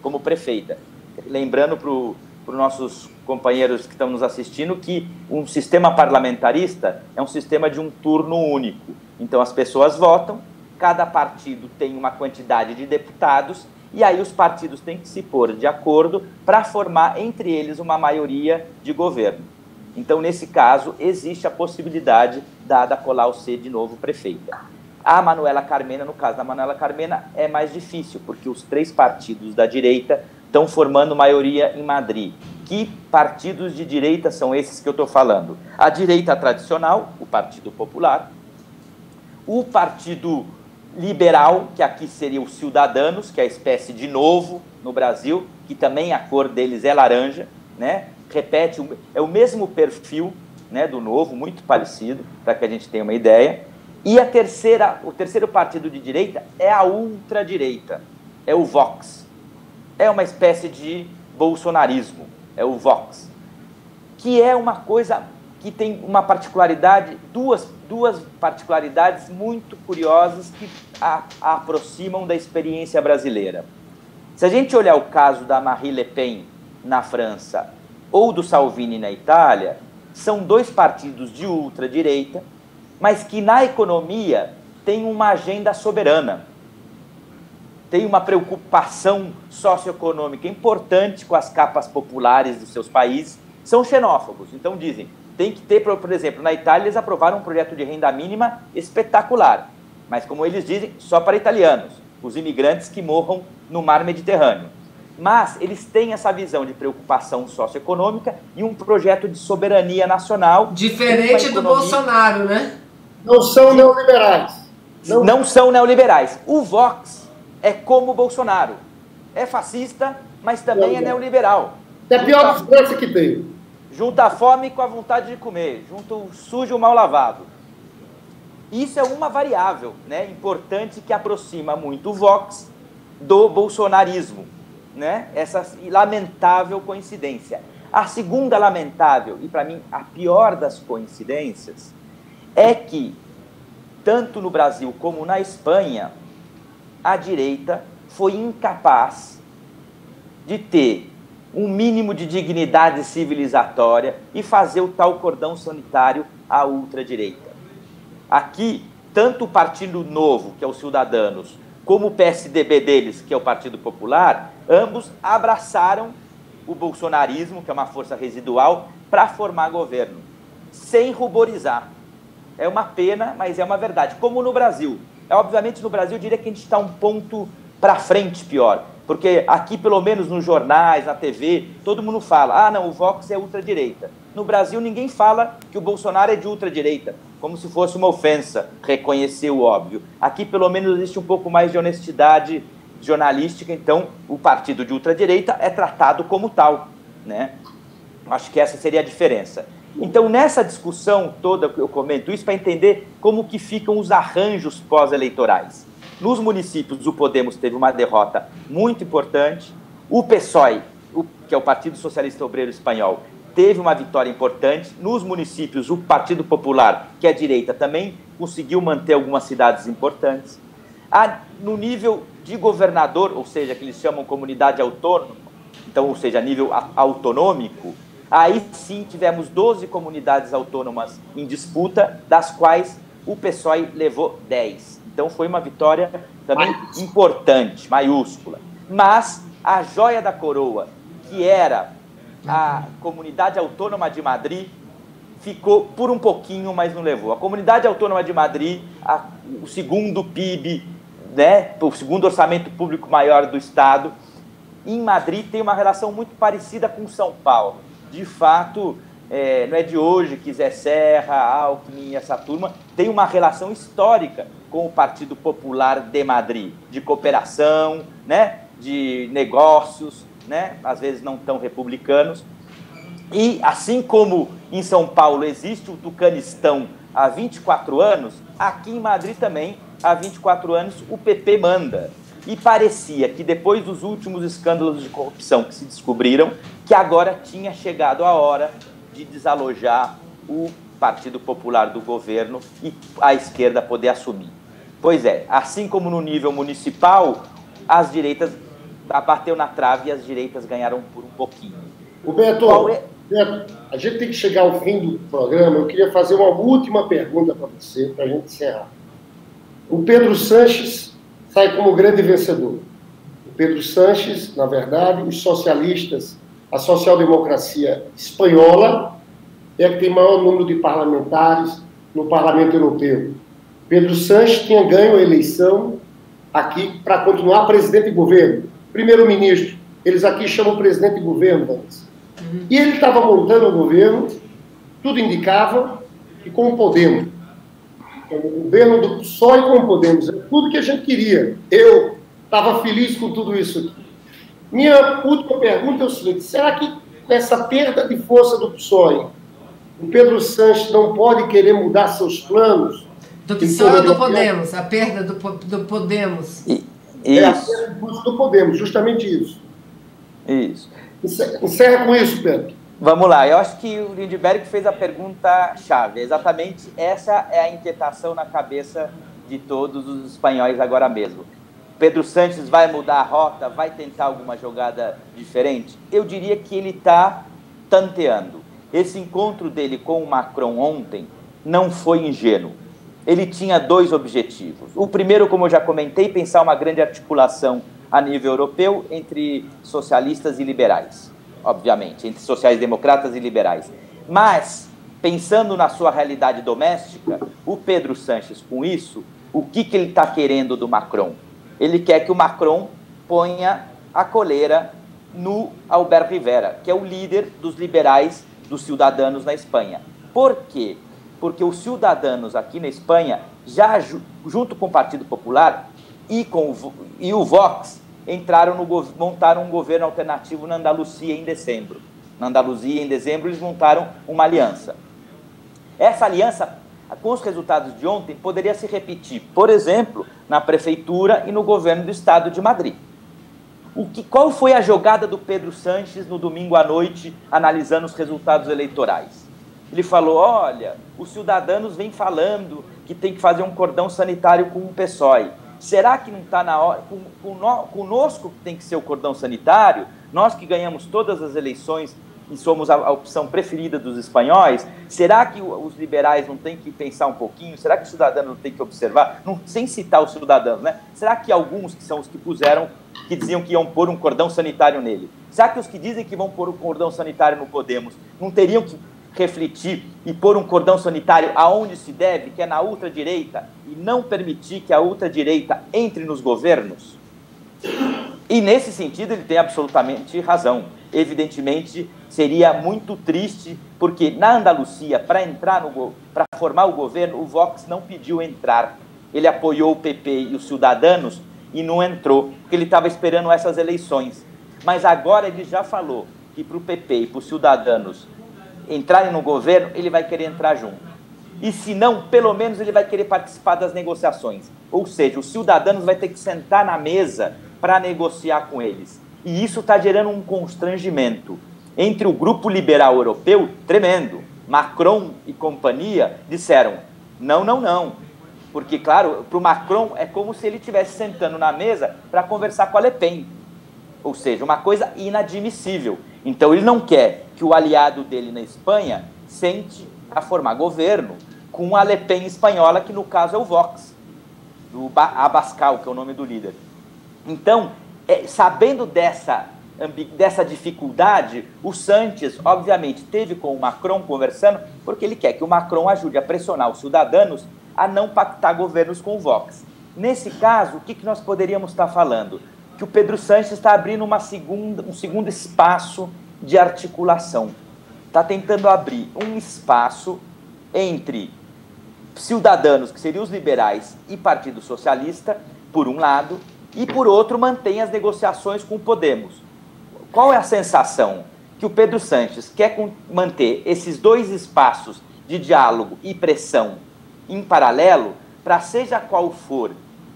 como prefeita. Lembrando para os nossos companheiros que estão nos assistindo que um sistema parlamentarista é um sistema de um turno único. Então as pessoas votam, cada partido tem uma quantidade de deputados e aí os partidos têm que se pôr de acordo para formar entre eles uma maioria de governo. Então, nesse caso, existe a possibilidade da Ada Colau ser de novo prefeita. A Manuela Carmena, no caso da Manuela Carmena, é mais difícil, porque os 3 partidos da direita estão formando maioria em Madrid. Que partidos de direita são esses que eu estou falando? A direita tradicional, o Partido Popular, o Partido Liberal, que aqui seria os Ciudadanos, que é a espécie de Novo no Brasil, que também a cor deles é laranja, né? Repete, é o mesmo perfil, né, do Novo, muito parecido, para que a gente tenha uma ideia. E o terceiro partido de direita é a ultradireita, é o Vox. É uma espécie de bolsonarismo, é o Vox, que é uma coisa que tem uma particularidade, duas particularidades muito curiosas que a aproximam da experiência brasileira. Se a gente olhar o caso da Marine Le Pen na França ou do Salvini na Itália, são 2 partidos de ultradireita, mas que na economia têm uma agenda soberana, tem uma preocupação socioeconômica importante com as capas populares dos seus países, são xenófobos. Então dizem, tem que ter, por exemplo, na Itália eles aprovaram um projeto de renda mínima espetacular, mas como eles dizem, só para italianos, os imigrantes que morram no mar Mediterrâneo. Mas eles têm essa visão de preocupação socioeconômica e um projeto de soberania nacional. Diferente do Bolsonaro, né? Não são neoliberais. Não são neoliberais. O Vox é como o Bolsonaro. É fascista, mas também é neoliberal. É a pior desgraça que tem. Junta a fome com a vontade de comer. Junta o sujo e o mal lavado. Isso é uma variável, né, importante que aproxima muito o Vox do bolsonarismo. Né? Essa lamentável coincidência. A segunda lamentável, e para mim a pior das coincidências, é que, tanto no Brasil como na Espanha, a direita foi incapaz de ter um mínimo de dignidade civilizatória e fazer o tal cordão sanitário à ultradireita. Aqui, tanto o Partido Novo, que é o Ciudadanos, como o PSDB deles, que é o Partido Popular, ambos abraçaram o bolsonarismo, que é uma força residual, para formar governo, sem ruborizar. É uma pena, mas é uma verdade. Como no Brasil. Obviamente, no Brasil, eu diria que a gente está um ponto para frente pior, porque aqui, pelo menos nos jornais, na TV, todo mundo fala, não, o Vox é ultradireita. No Brasil, ninguém fala que o Bolsonaro é de ultradireita, como se fosse uma ofensa reconhecer o óbvio. Aqui, pelo menos, existe um pouco mais de honestidade jornalística, então o partido de ultradireita é tratado como tal, né? Acho que essa seria a diferença. Então, nessa discussão toda, eu comento isso para entender como que ficam os arranjos pós-eleitorais. Nos municípios, o Podemos teve uma derrota muito importante, o PSOE que é o Partido Socialista Obreiro Espanhol, teve uma vitória importante. Nos municípios, o Partido Popular, que é a direita, também conseguiu manter algumas cidades importantes. No nível de governador, ou seja, que eles chamam comunidade autônoma, então, ou seja, nível autonômico, aí sim tivemos 12 comunidades autônomas em disputa, das quais o PSOE levou 10. Então foi uma vitória também importante, maiúscula. Mas a joia da coroa, que era a Comunidade Autônoma de Madrid, ficou por um pouquinho, mas não levou. A Comunidade Autônoma de Madrid, o segundo PIB, né, o segundo orçamento público maior do Estado, em Madrid tem uma relação muito parecida com São Paulo. De fato, não é de hoje que Zé Serra, Alckmin e essa turma tem uma relação histórica com o Partido Popular de Madrid, de cooperação, né, de negócios, né, às vezes não tão republicanos. E assim como em São Paulo existe o Tucanistão há 24 anos, aqui em Madrid também, há 24 anos, o PP manda. E parecia que depois dos últimos escândalos de corrupção que se descobriram, que agora tinha chegado a hora de desalojar o Partido Popular do governo e a esquerda poder assumir. Pois é, assim como no nível municipal, as direitas bateu na trave e as direitas ganharam por um pouquinho. O Beto, a gente tem que chegar ao fim do programa. Eu queria fazer uma última pergunta para você, para a gente encerrar. O Pedro Sánchez sai como grande vencedor. O Pedro Sánchez, na verdade, os socialistas, a social-democracia espanhola é a que tem maior número de parlamentares no Parlamento Europeu. Pedro Sánchez tinha ganho a eleição aqui para continuar presidente de governo, primeiro-ministro. Eles aqui chamam presidente de governo, Vanessa. E ele estava montando o governo, tudo indicava, e com o Podemos. O governo do PSOE com o Podemos, é tudo que a gente queria. Eu estava feliz com tudo isso aqui. Minha última pergunta é o seguinte: será que com essa perda de força do PSOE, o Pedro Sánchez não pode querer mudar seus planos? Do PSOE ou do Podemos? A perda do Podemos. Isso. A perda de força do Podemos, justamente isso. Isso. Encerra com isso, Pedro. Vamos lá, eu acho que o Lindbergh fez a pergunta-chave. Exatamente essa é a inquietação na cabeça de todos os espanhóis agora mesmo. Pedro Sánchez vai mudar a rota, vai tentar alguma jogada diferente? Eu diria que ele está tanteando. Esse encontro dele com o Macron ontem não foi ingênuo. Ele tinha dois objetivos. O primeiro, como eu já comentei, pensar uma grande articulação a nível europeu entre socialistas e liberais. Obviamente, entre sociais-democratas e liberais. Mas, pensando na sua realidade doméstica, o Pedro Sánchez, com isso, o que ele está querendo do Macron? Ele quer que o Macron ponha a coleira no Albert Rivera, que é o líder dos liberais, dos Ciudadanos na Espanha. Por quê? Porque os Ciudadanos aqui na Espanha, já junto com o Partido Popular e o Vox, montaram um governo alternativo na Andaluzia em dezembro. Na Andaluzia, em dezembro, eles montaram uma aliança. Essa aliança, com os resultados de ontem, poderia se repetir, por exemplo, na prefeitura e no governo do estado de Madrid. Qual foi a jogada do Pedro Sánchez no domingo à noite, analisando os resultados eleitorais? Ele falou: olha, os Ciudadanos vêm falando que tem que fazer um cordão sanitário com o PSOE. Será que não está na hora, conosco que tem que ser o cordão sanitário, nós que ganhamos todas as eleições e somos a opção preferida dos espanhóis, será que os liberais não têm que pensar um pouquinho? Será que os cidadãos não têm que observar? Não, sem citar os cidadãos, né? Será que alguns que são os que que diziam que iam pôr um cordão sanitário nele, será que os que dizem que vão pôr um cordão sanitário no Podemos não teriam que refletir e pôr um cordão sanitário aonde se deve, que é na ultradireita, e não permitir que a ultradireita entre nos governos? E nesse sentido ele tem absolutamente razão. Evidentemente seria muito triste, porque na Andaluzia, para formar o governo, o Vox não pediu entrar. Ele apoiou o PP e os Ciudadanos e não entrou, porque ele estava esperando essas eleições. Mas agora ele já falou que para o PP e para os Ciudadanos entrarem no governo, ele vai querer entrar junto. E se não, pelo menos ele vai querer participar das negociações. Ou seja, os Ciudadanos vai ter que sentar na mesa para negociar com eles. E isso está gerando um constrangimento entre o grupo liberal europeu tremendo. Macron e companhia disseram, não, não, não. Porque, claro, para o Macron é como se ele estivesse sentando na mesa para conversar com a Le Pen. Ou seja, uma coisa inadmissível. Então ele não quer que o aliado dele na Espanha sente a formar governo com a Le Pen espanhola, que no caso é o Vox, do Abascal, que é o nome do líder. Então, sabendo dessa dificuldade, o Sánchez, obviamente, teve com o Macron conversando, porque ele quer que o Macron ajude a pressionar os cidadãos a não pactar governos com o Vox. Nesse caso, o que nós poderíamos estar falando? Que o Pedro Sánchez está abrindo um segundo espaço de articulação. Está tentando abrir um espaço entre cidadãos, que seriam os liberais, e Partido Socialista, por um lado, e por outro mantém as negociações com o Podemos. Qual é a sensação? Que o Pedro Sánchez quer manter esses dois espaços de diálogo e pressão em paralelo, para seja qual for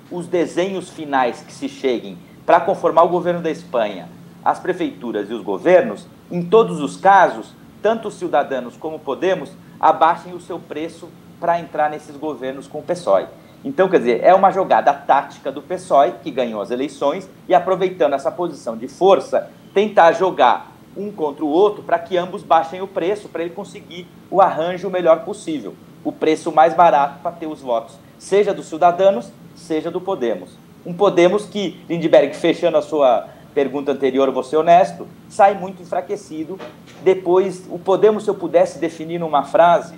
os desenhos finais que se cheguem para conformar o governo da Espanha, as prefeituras e os governos, em todos os casos, tanto os cidadãos como o Podemos abaixem o seu preço para entrar nesses governos com o PSOE. Então, quer dizer, é uma jogada tática do PSOE, que ganhou as eleições, e aproveitando essa posição de força, tentar jogar um contra o outro para que ambos baixem o preço, para ele conseguir o arranjo melhor possível, o preço mais barato para ter os votos, seja dos cidadãos, seja do Podemos. Um Podemos que, Lindbergh, fechando a sua pergunta anterior, vou ser honesto, sai muito enfraquecido. Depois, o Podemos, se eu pudesse definir numa frase,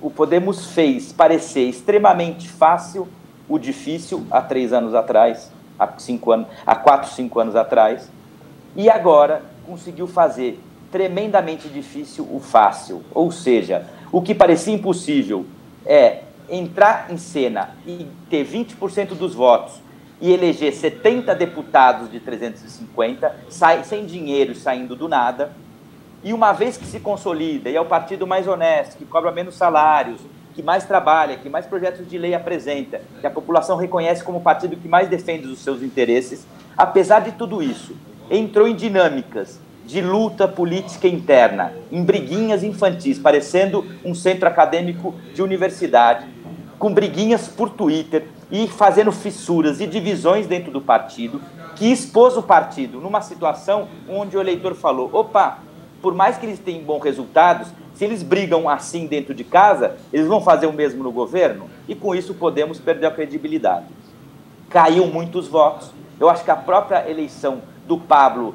o Podemos fez parecer extremamente fácil o difícil há 3 anos atrás, há 4, 5 anos atrás, e agora conseguiu fazer tremendamente difícil o fácil. Ou seja, o que parecia impossível é entrar em cena e ter 20% dos votos e eleger 70 deputados de 350, sem dinheiro e saindo do nada. E uma vez que se consolida e é o partido mais honesto, que cobra menos salários, que mais trabalha, que mais projetos de lei apresenta, que a população reconhece como o partido que mais defende os seus interesses, apesar de tudo isso, entrou em dinâmicas de luta política interna, em briguinhas infantis, parecendo um centro acadêmico de universidade, com briguinhas por Twitter e fazendo fissuras e divisões dentro do partido, que expôs o partido numa situação onde o eleitor falou, opa, por mais que eles tenham bons resultados, se eles brigam assim dentro de casa, eles vão fazer o mesmo no governo, e com isso Podemos perder a credibilidade. Caiu muitos votos. Eu acho que a própria eleição do Pablo,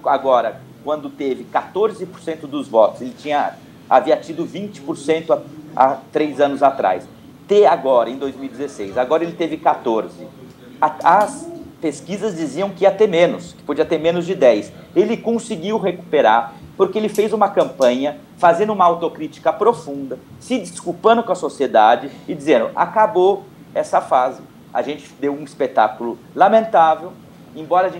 agora, quando teve 14% dos votos, ele havia tido 20% há 3 anos atrás. Agora, em 2016, agora ele teve 14%. As pesquisas diziam que ia ter menos, que podia ter menos de 10%. Ele conseguiu recuperar, porque ele fez uma campanha, fazendo uma autocrítica profunda, se desculpando com a sociedade e dizendo, acabou essa fase. A gente deu um espetáculo lamentável, embora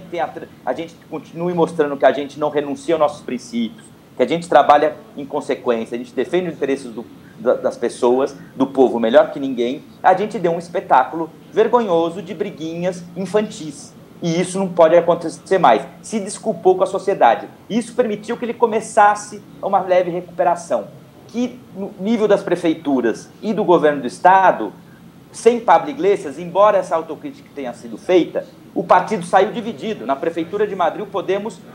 a gente continue mostrando que a gente não renuncia aos nossos princípios, que a gente trabalha em consequência, a gente defende os interesses das pessoas, do povo melhor que ninguém, a gente deu um espetáculo vergonhoso de briguinhas infantis. E isso não pode acontecer mais. Se desculpou com a sociedade. Isso permitiu que ele começasse uma leve recuperação. Que no nível das prefeituras e do governo do Estado, sem Pablo Iglesias, embora essa autocrítica tenha sido feita, o partido saiu dividido. Na Prefeitura de Madrid,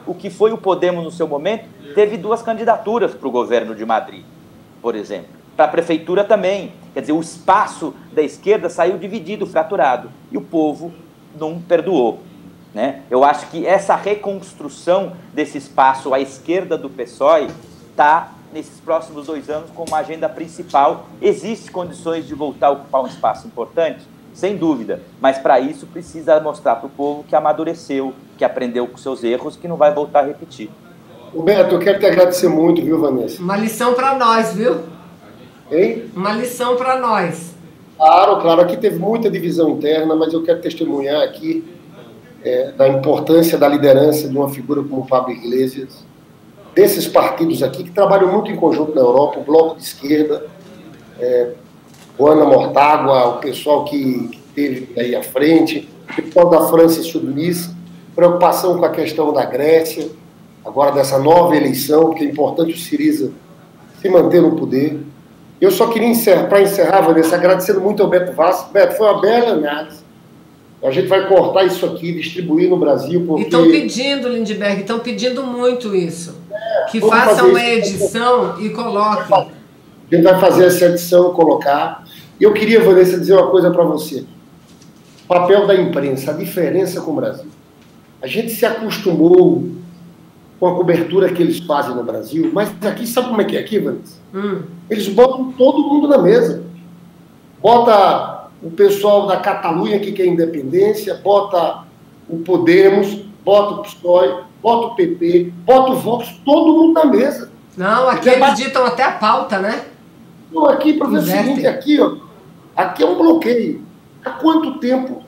o que foi o Podemos no seu momento, teve 2 candidaturas para o governo de Madrid, por exemplo. Para a Prefeitura também. Quer dizer, o espaço da esquerda saiu dividido, fraturado. E o povo não perdoou. Né? Eu acho que essa reconstrução desse espaço à esquerda do PSOE está, nesses próximos 2 anos, como uma agenda principal. Existem condições de voltar a ocupar um espaço importante? Sem dúvida, mas para isso precisa mostrar para o povo que amadureceu, que aprendeu com seus erros, que não vai voltar a repetir. Roberto, eu quero te agradecer muito, viu, Vanessa? Uma lição para nós, viu? Hein? Uma lição para nós. Claro, aqui teve muita divisão interna, mas eu quero testemunhar aqui da importância da liderança de uma figura como o Pablo Iglesias, desses partidos aqui que trabalham muito em conjunto na Europa, o Bloco de Esquerda, Juana Mortágua, o pessoal que teve aí à frente, o pessoal da França Insoumise, preocupação com a questão da Grécia, agora dessa nova eleição, que é importante o Syriza se manter no poder. Eu só queria para encerrar, Vanessa, agradecendo muito ao Beto Vasques. Beto, foi uma bela análise. A gente vai cortar isso aqui, distribuir no Brasil, porque... E estão pedindo, Lindbergh, estão pedindo muito isso. Que façam uma edição e coloquem. A gente vai fazer essa edição e colocar. E eu queria, Vanessa, dizer uma coisa para você. O papel da imprensa, a diferença com o Brasil. A gente se acostumou com a cobertura que eles fazem no Brasil, mas aqui, sabe como é que é aqui, Vanessa? Eles botam todo mundo na mesa. Bota o pessoal da Catalunha que quer independência, bota o Podemos, bota o PSOE, bota o PP, bota o Vox, todo mundo na mesa. Não, aqui eles ditam até a pauta, né? Não, aqui, para ver o seguinte, aqui, ó, aqui é um bloqueio. Há quanto tempo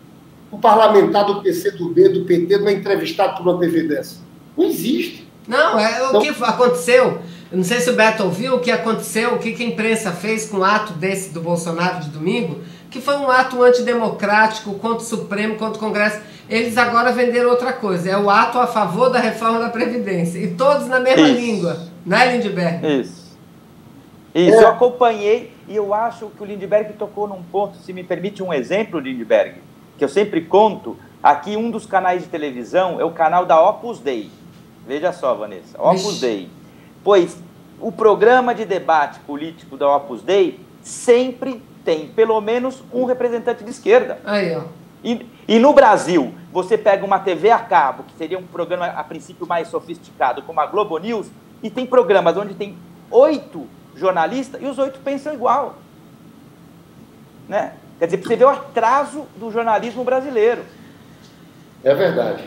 um parlamentar do PCdoB, do PT, não é entrevistado por uma TV dessa? Não existe. Não, o que aconteceu, eu não sei se o Beto ouviu, o que aconteceu, o que a imprensa fez com o ato desse do Bolsonaro de domingo, que foi um ato antidemocrático contra o Supremo, contra o Congresso. Eles agora venderam outra coisa, é o ato a favor da reforma da Previdência. E todos na mesma língua, né, Lindbergh? Isso, eu acompanhei e eu acho que o Lindbergh tocou num ponto, se me permite um exemplo, Lindbergh, que eu sempre conto. Aqui um dos canais de televisão é o canal da Opus Dei. Veja só, Vanessa, Opus Dei. Pois o programa de debate político da Opus Dei sempre tem pelo menos um representante de esquerda. Aí, ó. E no Brasil, você pega uma TV a cabo, que seria um programa a princípio mais sofisticado, como a Globo News, e tem programas onde tem 8 jornalistas e os 8 pensam igual. Né? Quer dizer, você vê o atraso do jornalismo brasileiro. É verdade.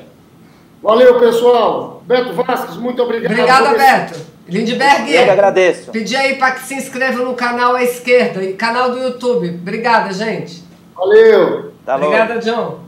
Valeu, pessoal. Beto Vasques, muito obrigado. Obrigada, Beto. Lindbergh, eu que agradeço. Pedi aí para que se inscrevam no canal à esquerda, canal do YouTube. Obrigada, gente. Valeu. Obrigada, John.